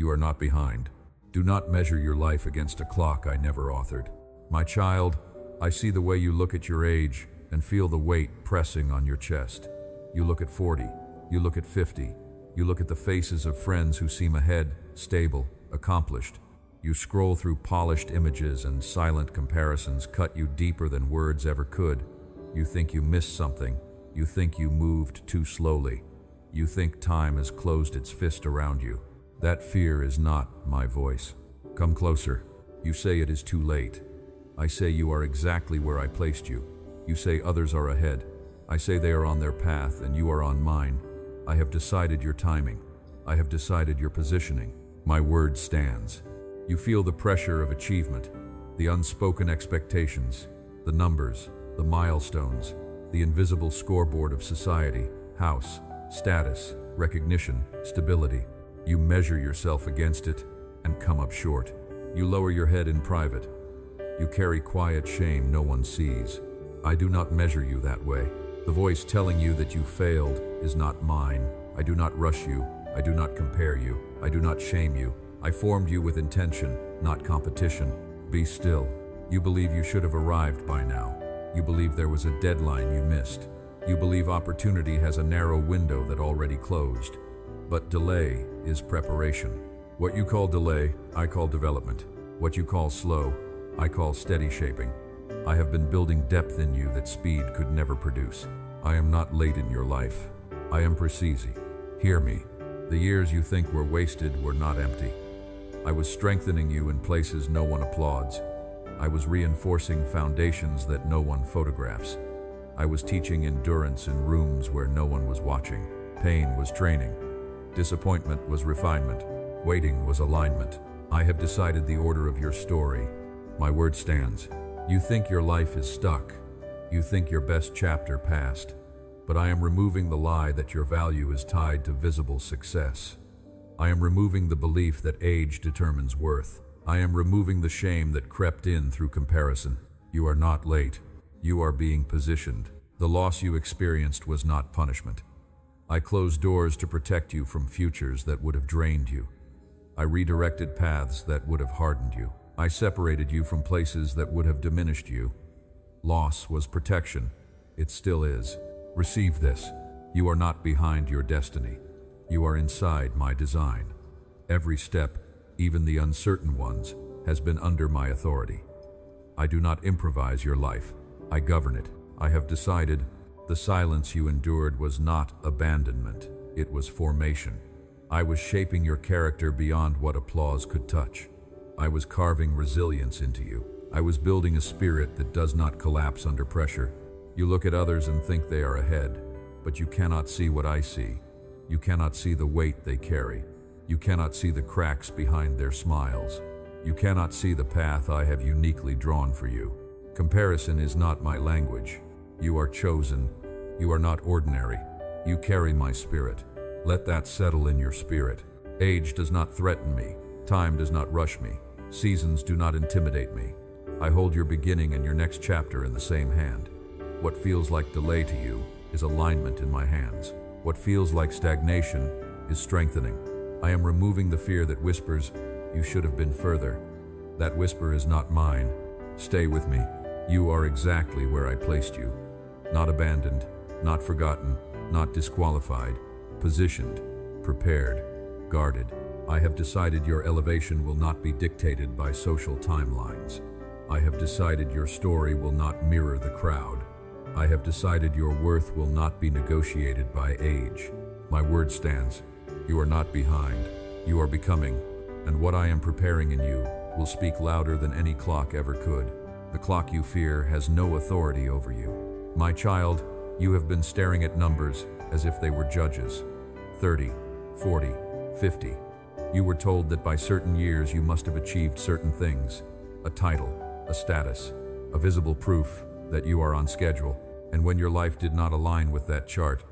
You are not behind. Do not measure your life against a clock I never authored. My child, I see the way you look at your age and feel the weight pressing on your chest. You look at 40, you look at 50, you look at the faces of friends who seem ahead, stable, accomplished. You scroll through polished images and silent comparisons cut you deeper than words ever could. You think you missed something. You think you moved too slowly. You think time has closed its fist around you. That fear is not my voice. Come closer. You say it is too late. I say you are exactly where I placed you. You say others are ahead. I say they are on their path and you are on mine. I have decided your timing. I have decided your positioning. My word stands. You feel the pressure of achievement, the unspoken expectations, the numbers, the milestones, the invisible scoreboard of society, house, status, recognition, stability. You measure yourself against it and come up short. You lower your head in private. You carry quiet shame no one sees. I do not measure you that way. The voice telling you that you failed is not mine. I do not rush you. I do not compare you. I do not shame you. I formed you with intention, not competition. Be still. You believe you should have arrived by now. You believe there was a deadline you missed. You believe opportunity has a narrow window that already closed. But delay is preparation. What you call delay, I call development. What you call slow, I call steady shaping. I have been building depth in you that speed could never produce. I am not late in your life. I am precise. Hear me. The years you think were wasted were not empty. I was strengthening you in places no one applauds. I was reinforcing foundations that no one photographs. I was teaching endurance in rooms where no one was watching. Pain was training. Disappointment was refinement. Waiting was alignment. I have decided the order of your story. My word stands. You think your life is stuck. You think your best chapter passed. But I am removing the lie that your value is tied to visible success. I am removing the belief that age determines worth. I am removing the shame that crept in through comparison. You are not late. You are being positioned. The loss you experienced was not punishment. I closed doors to protect you from futures that would have drained you. I redirected paths that would have hardened you. I separated you from places that would have diminished you. Loss was protection. It still is. Receive this. You are not behind your destiny. You are inside my design. Every step, even the uncertain ones, has been under my authority. I do not improvise your life. I govern it. I have decided the silence you endured was not abandonment. It was formation. I was shaping your character beyond what applause could touch. I was carving resilience into you. I was building a spirit that does not collapse under pressure. You look at others and think they are ahead, but you cannot see what I see. You cannot see the weight they carry. You cannot see the cracks behind their smiles. You cannot see the path I have uniquely drawn for you. Comparison is not my language. You are chosen. You are not ordinary. You carry my spirit. Let that settle in your spirit. Age does not threaten me. Time does not rush me. Seasons do not intimidate me. I hold your beginning and your next chapter in the same hand. What feels like delay to you is alignment in my hands. What feels like stagnation is strengthening. I am removing the fear that whispers, "You should have been further." That whisper is not mine. Stay with me. You are exactly where I placed you. Not abandoned, not forgotten, not disqualified. Positioned, prepared, guarded. I have decided your elevation will not be dictated by social timelines. I have decided your story will not mirror the crowd. I have decided your worth will not be negotiated by age. My word stands. You are not behind. You are becoming, and what I am preparing in you will speak louder than any clock ever could. The clock you fear has no authority over you. My child, you have been staring at numbers as if they were judges. 30, 40, 50. You were told that by certain years you must have achieved certain things. A title, a status, a visible proof that you are on schedule, and when your life did not align with that chart,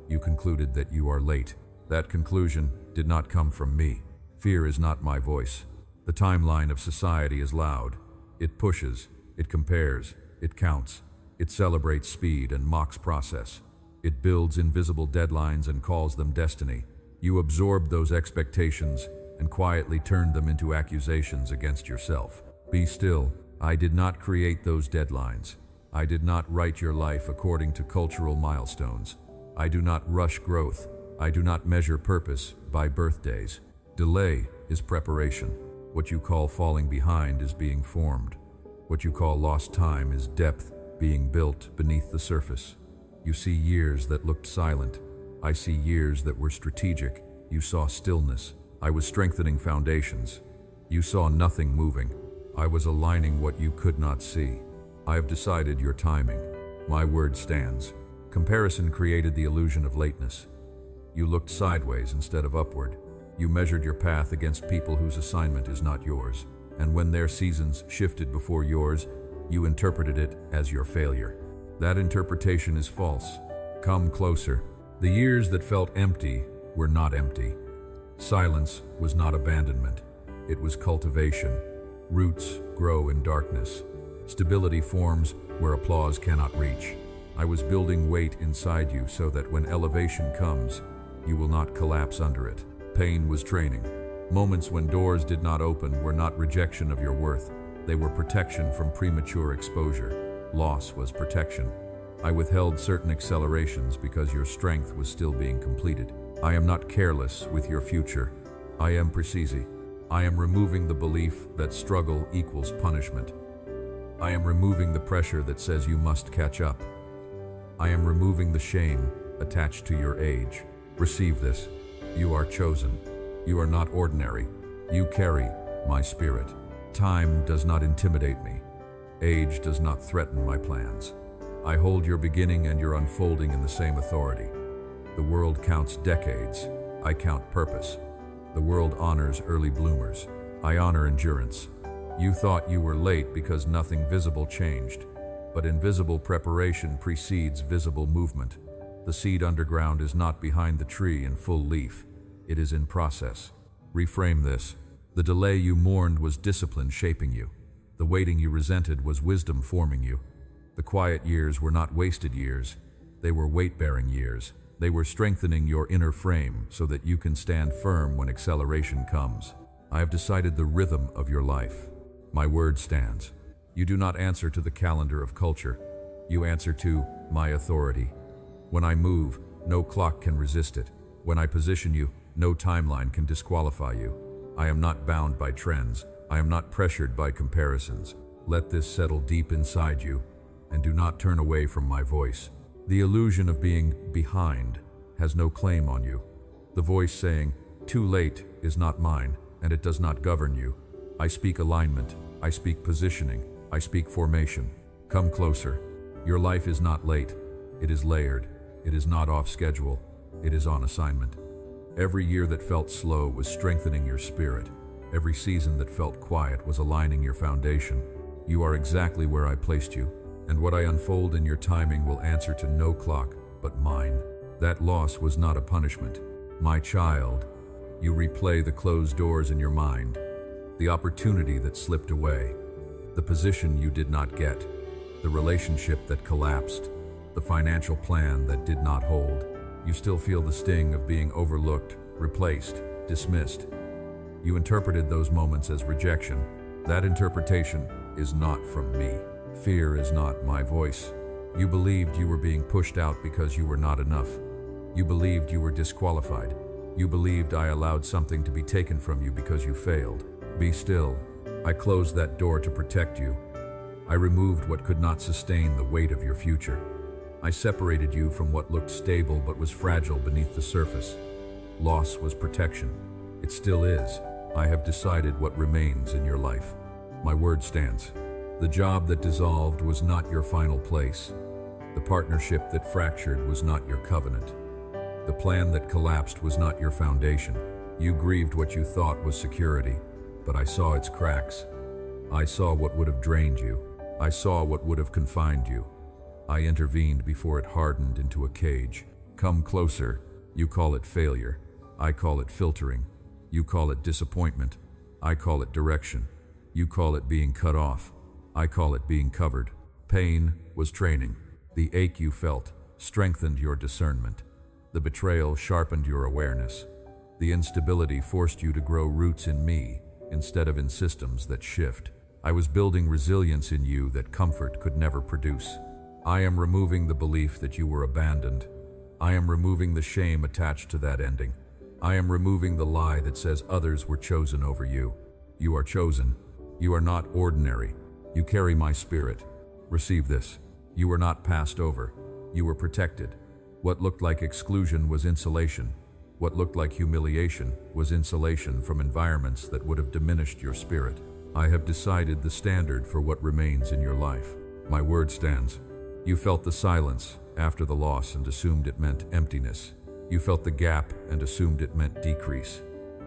you concluded that you are late. That conclusion did not come from me. Fear is not my voice. The timeline of society is loud. It pushes, it compares, it counts, it celebrates speed and mocks process. It builds invisible deadlines and calls them destiny. You absorbed those expectations, and quietly turned them into accusations against yourself. Be still. I did not create those deadlines. I did not write your life according to cultural milestones. I do not rush growth. I do not measure purpose by birthdays. Delay is preparation. What you call falling behind is being formed. What you call lost time is depth being built beneath the surface. You see years that looked silent. I see years that were strategic. You saw stillness. I was strengthening foundations. You saw nothing moving. I was aligning what you could not see. I have decided your timing. My word stands. Comparison created the illusion of lateness. You looked sideways instead of upward. You measured your path against people whose assignment is not yours. And when their seasons shifted before yours, you interpreted it as your failure. That interpretation is false. Come closer. The years that felt empty were not empty. Silence was not abandonment. It was cultivation. Roots grow in darkness. Stability forms where applause cannot reach. I was building weight inside you so that when elevation comes, you will not collapse under it. Pain was training. Moments when doors did not open were not rejection of your worth. They were protection from premature exposure. Loss was protection. I withheld certain accelerations because your strength was still being completed. I am not careless with your future. I am precise. I am removing the belief that struggle equals punishment. I am removing the pressure that says you must catch up. I am removing the shame attached to your age. Receive this. You are chosen. You are not ordinary. You carry my spirit. Time does not intimidate me. Age does not threaten my plans. I hold your beginning and your unfolding in the same authority. The world counts decades. I count purpose. The world honors early bloomers. I honor endurance. You thought you were late because nothing visible changed, but invisible preparation precedes visible movement. The seed underground is not behind the tree in full leaf. It is in process. Reframe this. The delay you mourned was discipline shaping you. The waiting you resented was wisdom forming you. The quiet years were not wasted years. They were weight-bearing years. They were strengthening your inner frame so that you can stand firm when acceleration comes. I have decided the rhythm of your life. My word stands. You do not answer to the calendar of culture. You answer to my authority. When I move, no clock can resist it. When I position you, no timeline can disqualify you. I am not bound by trends. I am not pressured by comparisons. Let this settle deep inside you, and do not turn away from my voice. The illusion of being behind has no claim on you. The voice saying, too late, is not mine, and it does not govern you. I speak alignment. I speak positioning. I speak formation. Come closer. Your life is not late. It is layered. It is not off schedule. It is on assignment. Every year that felt slow was strengthening your spirit. Every season that felt quiet was aligning your foundation. You are exactly where I placed you, and what I unfold in your timing will answer to no clock but mine. That loss was not a punishment. My child, you replay the closed doors in your mind, the opportunity that slipped away, the position you did not get, the relationship that collapsed, the financial plan that did not hold. You still feel the sting of being overlooked, replaced, dismissed. You interpreted those moments as rejection. That interpretation is not from me. Fear is not my voice. You believed you were being pushed out because you were not enough. You believed you were disqualified. You believed I allowed something to be taken from you because you failed. Be still. I closed that door to protect you. I removed what could not sustain the weight of your future. I separated you from what looked stable but was fragile beneath the surface. Loss was protection. It still is. I have decided what remains in your life. My word stands. The job that dissolved was not your final place. The partnership that fractured was not your covenant. The plan that collapsed was not your foundation. You grieved what you thought was security, but I saw its cracks. I saw what would have drained you. I saw what would have confined you. I intervened before it hardened into a cage. Come closer. You call it failure. I call it filtering. You call it disappointment. I call it direction. You call it being cut off. I call it being covered. Pain was training. The ache you felt strengthened your discernment. The betrayal sharpened your awareness. The instability forced you to grow roots in me instead of in systems that shift. I was building resilience in you that comfort could never produce. I am removing the belief that you were abandoned. I am removing the shame attached to that ending. I am removing the lie that says others were chosen over you. You are chosen. You are not ordinary. You carry my spirit. Receive this. You were not passed over. You were protected. What looked like exclusion was insulation. What looked like humiliation was insulation from environments that would have diminished your spirit. I have decided the standard for what remains in your life. My word stands. You felt the silence after the loss and assumed it meant emptiness. You felt the gap and assumed it meant decrease.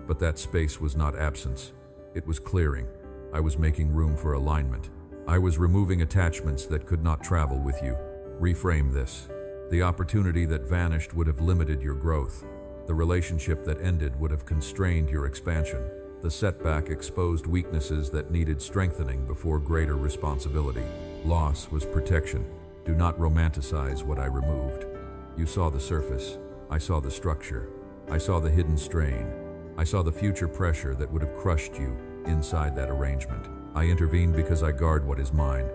But that space was not absence. It was clearing. I was making room for alignment. I was removing attachments that could not travel with you. Reframe this. The opportunity that vanished would have limited your growth. The relationship that ended would have constrained your expansion. The setback exposed weaknesses that needed strengthening before greater responsibility. Loss was protection. Do not romanticize what I removed. You saw the surface. I saw the structure. I saw the hidden strain. I saw the future pressure that would have crushed you inside that arrangement. I intervened because I guard what is mine.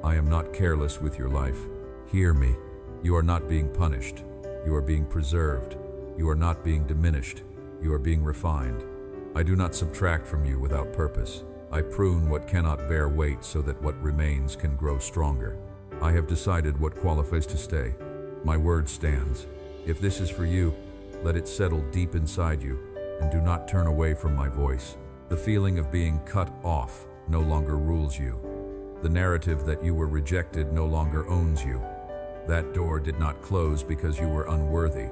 I am not careless with your life. Hear me. You are not being punished. You are being preserved. You are not being diminished. You are being refined. I do not subtract from you without purpose. I prune what cannot bear weight so that what remains can grow stronger. I have decided what qualifies to stay. My word stands. If this is for you, let it settle deep inside you, and do not turn away from my voice. The feeling of being cut off no longer rules you. The narrative that you were rejected no longer owns you. That door did not close because you were unworthy.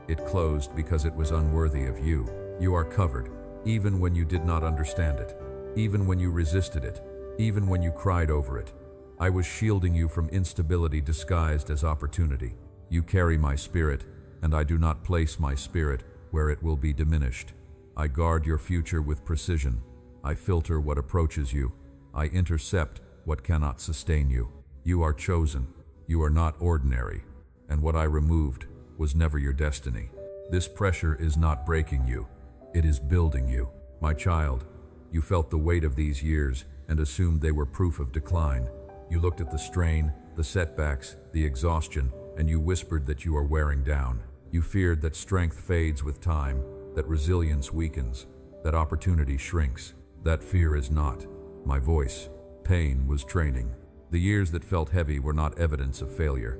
It closed because it was unworthy of you. You are covered, even when you did not understand it, even when you resisted it, even when you cried over it. I was shielding you from instability disguised as opportunity. You carry my spirit, and I do not place my spirit where it will be diminished. I guard your future with precision. I filter what approaches you. I intercept what cannot sustain you. You are chosen. You are not ordinary. And what I removed was never your destiny. This pressure is not breaking you. It is building you. My child, you felt the weight of these years and assumed they were proof of decline. You looked at the strain, the setbacks, the exhaustion, and you whispered that you are wearing down. You feared that strength fades with time, that resilience weakens, that opportunity shrinks. That fear is not my voice. Pain was training. The years that felt heavy were not evidence of failure.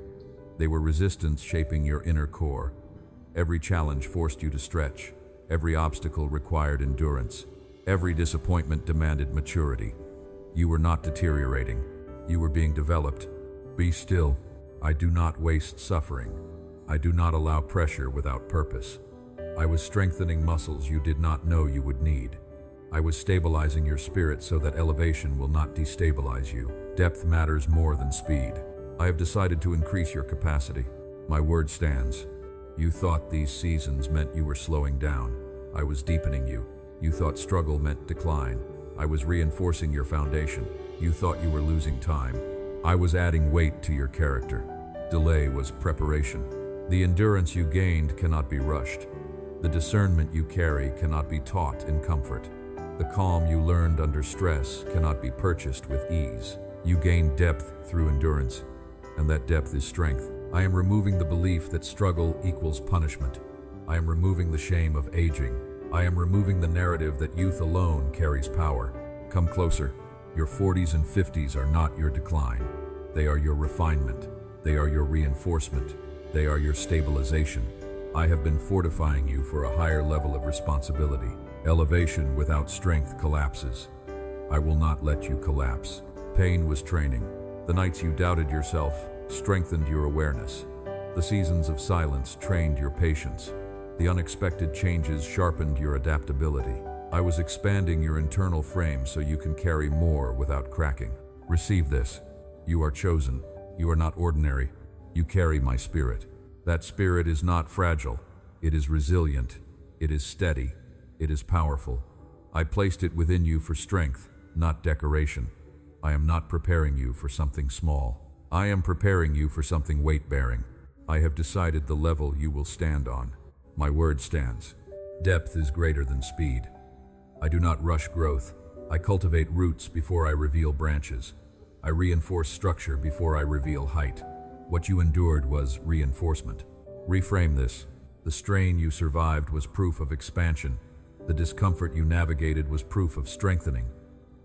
They were resistance shaping your inner core. Every challenge forced you to stretch. Every obstacle required endurance. Every disappointment demanded maturity. You were not deteriorating. You were being developed. Be still. I do not waste suffering. I do not allow pressure without purpose. I was strengthening muscles you did not know you would need. I was stabilizing your spirit so that elevation will not destabilize you. Depth matters more than speed. I have decided to increase your capacity. My word stands. You thought these seasons meant you were slowing down. I was deepening you. You thought struggle meant decline. I was reinforcing your foundation. You thought you were losing time. I was adding weight to your character. Delay was preparation. The endurance you gained cannot be rushed. The discernment you carry cannot be taught in comfort. The calm you learned under stress cannot be purchased with ease. You gain depth through endurance, and that depth is strength. I am removing the belief that struggle equals punishment. I am removing the shame of aging. I am removing the narrative that youth alone carries power. Come closer. Your 40s and 50s are not your decline. They are your refinement. They are your reinforcement. They are your stabilization. I have been fortifying you for a higher level of responsibility. Elevation without strength collapses. I will not let you collapse. Pain was training. The nights you doubted yourself strengthened your awareness. The seasons of silence trained your patience. The unexpected changes sharpened your adaptability. I was expanding your internal frame so you can carry more without cracking. Receive this. You are chosen. You are not ordinary. You carry my spirit. That spirit is not fragile. It is resilient. It is steady. It is powerful. I placed it within you for strength, not decoration. I am not preparing you for something small. I am preparing you for something weight-bearing. I have decided the level you will stand on. My word stands. Depth is greater than speed. I do not rush growth. I cultivate roots before I reveal branches. I reinforce structure before I reveal height. What you endured was reinforcement. Reframe this. The strain you survived was proof of expansion. The discomfort you navigated was proof of strengthening.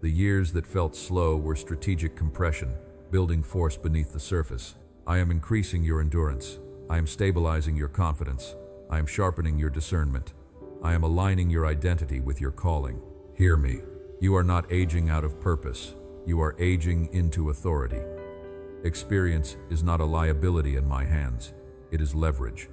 The years that felt slow were strategic compression, building force beneath the surface. I am increasing your endurance. I am stabilizing your confidence. I am sharpening your discernment. I am aligning your identity with your calling. Hear me. You are not aging out of purpose. You are aging into authority. Experience is not a liability in my hands. It is leverage.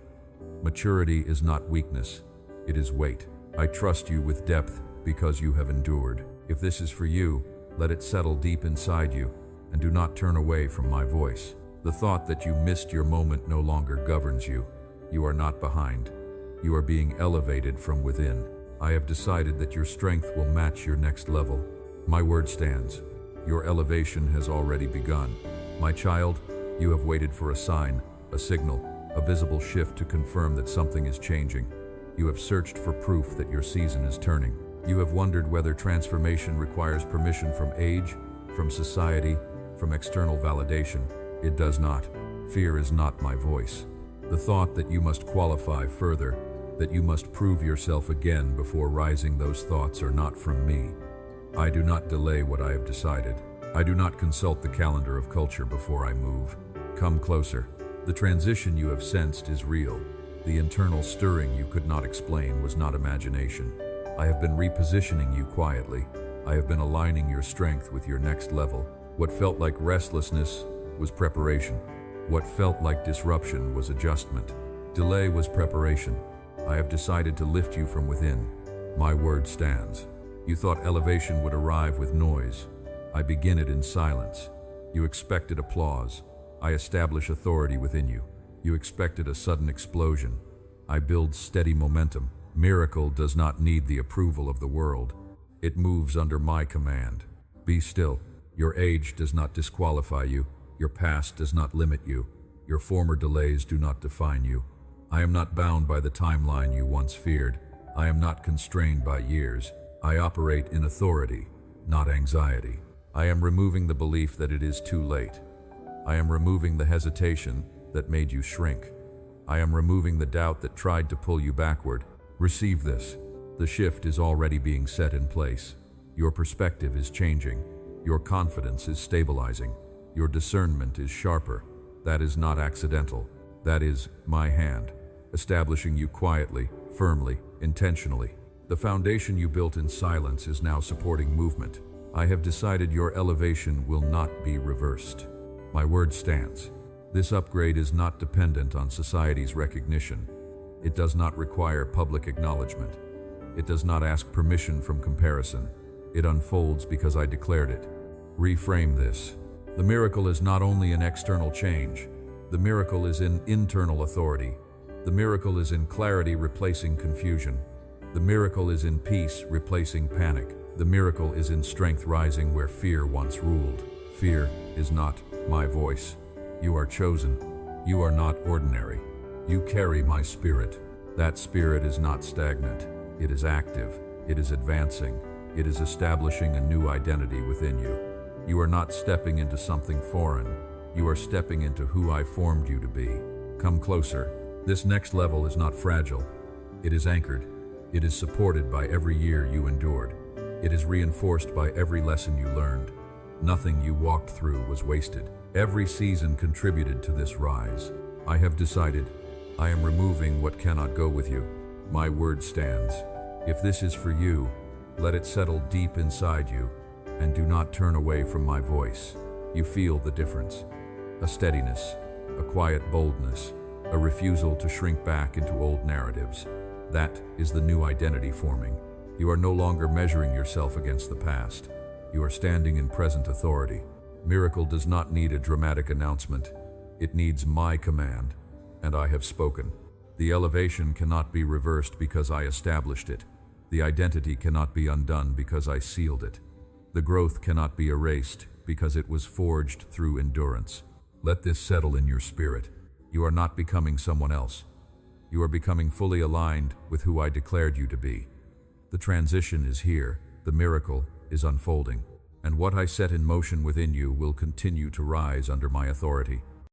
Maturity is not weakness. It is weight. I trust you with depth because you have endured. If this is for you, let it settle deep inside you, and do not turn away from my voice. The thought that you missed your moment no longer governs you. You are not behind. You are being elevated from within. I have decided that your strength will match your next level. My word stands. Your elevation has already begun. My child, you have waited for a sign, a signal, a visible shift to confirm that something is changing. You have searched for proof that your season is turning. You have wondered whether transformation requires permission from age, from society, from external validation. It does not. Fear is not my voice. The thought that you must qualify further, that you must prove yourself again before rising, those thoughts are not from me. I do not delay what I have decided. I do not consult the calendar of culture before I move. Come closer. The transition you have sensed is real. The internal stirring you could not explain was not imagination. I have been repositioning you quietly. I have been aligning your strength with your next level. What felt like restlessness was preparation. What felt like disruption was adjustment. Delay was preparation. I have decided to lift you from within. My word stands. You thought elevation would arrive with noise. I begin it in silence. You expected applause. I establish authority within you. You expected a sudden explosion. I build steady momentum. Miracle does not need the approval of the world. It moves under my command. Be still. Your age does not disqualify you. Your past does not limit you. Your former delays do not define you. I am not bound by the timeline you once feared. I am not constrained by years. I operate in authority, not anxiety. I am removing the belief that it is too late. I am removing the hesitation that made you shrink. I am removing the doubt that tried to pull you backward. Receive this. The shift is already being set in place. Your perspective is changing. Your confidence is stabilizing. Your discernment is sharper. That is not accidental. That is my hand, establishing you quietly, firmly, intentionally. The foundation you built in silence is now supporting movement. I have decided your elevation will not be reversed. My word stands. This upgrade is not dependent on society's recognition. It does not require public acknowledgement. It does not ask permission from comparison. It unfolds because I declared it. Reframe this. The miracle is not only in external change. The miracle is in internal authority. The miracle is in clarity replacing confusion. The miracle is in peace replacing panic. The miracle is in strength rising where fear once ruled. Fear is not my voice. You are chosen. You are not ordinary. You carry my spirit. That spirit is not stagnant. It is active. It is advancing. It is establishing a new identity within you. You are not stepping into something foreign. You are stepping into who I formed you to be. Come closer. This next level is not fragile. It is anchored. It is supported by every year you endured. It is reinforced by every lesson you learned. Nothing you walked through was wasted. Every season contributed to this rise. I have decided. I am removing what cannot go with you. My word stands. If this is for you, let it settle deep inside you, and do not turn away from my voice. You feel the difference. A steadiness, a quiet boldness, a refusal to shrink back into old narratives. That is the new identity forming. You are no longer measuring yourself against the past. You are standing in present authority. Miracle does not need a dramatic announcement. It needs my command, and I have spoken. The elevation cannot be reversed because I established it. The identity cannot be undone because I sealed it. The growth cannot be erased because it was forged through endurance. Let this settle in your spirit. You are not becoming someone else. You are becoming fully aligned with who I declared you to be. The transition is here, the miracle is unfolding, and what I set in motion within you will continue to rise under my authority.